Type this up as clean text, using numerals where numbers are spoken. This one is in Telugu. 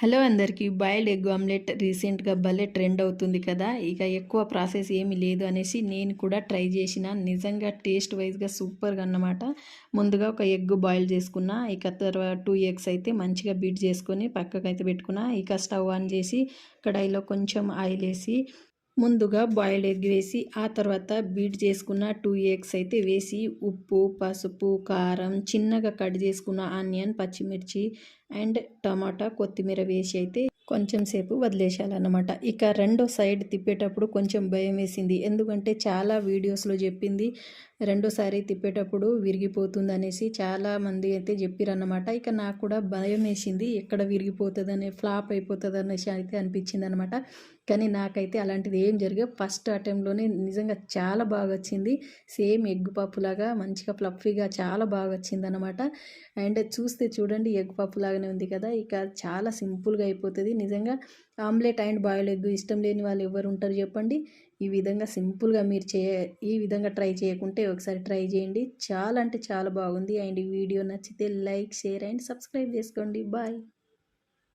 హలో అందరికీ. బాయిల్డ్ ఎగ్ ఆమ్లెట్ రీసెంట్‌గా భలే ట్రెండ్ అవుతుంది కదా! ఇక ఎక్కువ ప్రాసెస్ ఏమీ లేదు అనేసి నేను కూడా ట్రై చేసిన. నిజంగా టేస్ట్ వైస్‌గా సూపర్‌గా అన్నమాట. ముందుగా ఒక ఎగ్ బాయిల్ చేసుకున్నా. ఇక 2 ఎగ్స్ అయితే మంచిగా బీట్ చేసుకొని పక్కకైతే పెట్టుకున్నా. ఇక స్టవ్ ఆన్ చేసి కడాయిలో కొంచెం ఆయిల్ ఏసి ముందుగా బాయిల్డ్ ఎగ్ వేసి, ఆ తర్వాత బీట్ చేసుకున్న 2 ఎగ్స్ అయితే వేసి, ఉప్పు, పసుపు, కారం, చిన్నగా కట్ చేసుకున్న ఆనియన్, పచ్చిమిర్చి అండ్ టమాటా, కొత్తిమీర వేసి అయితే కొంచెం సేపు వదిలేసేయాలన్నమాట. ఇక రెండో సైడ్ తిప్పేటప్పుడు కొంచెం భయం వేసింది. ఎందుకంటే చాలా వీడియోస్‌లో చెప్పింది రెండోసారి తిప్పేటప్పుడు విరిగిపోతుందనేసి చాలామంది అయితే చెప్పిరన్నమాట. ఇక నాకు కూడా భయమేసింది. ఎక్కడ విరిగిపోతదని, ఫ్లాప్ అయిపోతదనేసి అయితే అనిపించిందనమాట. కానీ నాకైతే అలాంటిది ఏం జరగదు. ఫస్ట్ అటెంప్ట్‌లోనే నిజంగా చాలా బాగా వచ్చింది. సేమ్ ఎగ్ పప్పులాగా మంచిగా ఫ్లఫీగా చాలా బాగా వచ్చిందనమాట. అండ్ చూస్తే చూడండి ఎగ్ పప్పు లాగానే ఉంది కదా! ఇక చాలా సింపుల్‌గా అయిపోతది. నిజంగా ఆమ్లెట్ అండ్ బాయిల్డ్ ఎగ్ ఇష్టం లేని వాళ్ళు ఎవరు ఉంటారు చెప్పండి? ఈ విధంగా సింపుల్‌గా మీరు ఈ విధంగా ట్రై చేయకుంటే ఒకసారి ట్రై చేయండి. చాలా అంటే చాలా బాగుంది. అండ్ ఈ వీడియో నచ్చితే లైక్, షేర్ అండ్ సబ్స్క్రైబ్ చేసుకోండి. బాయ్.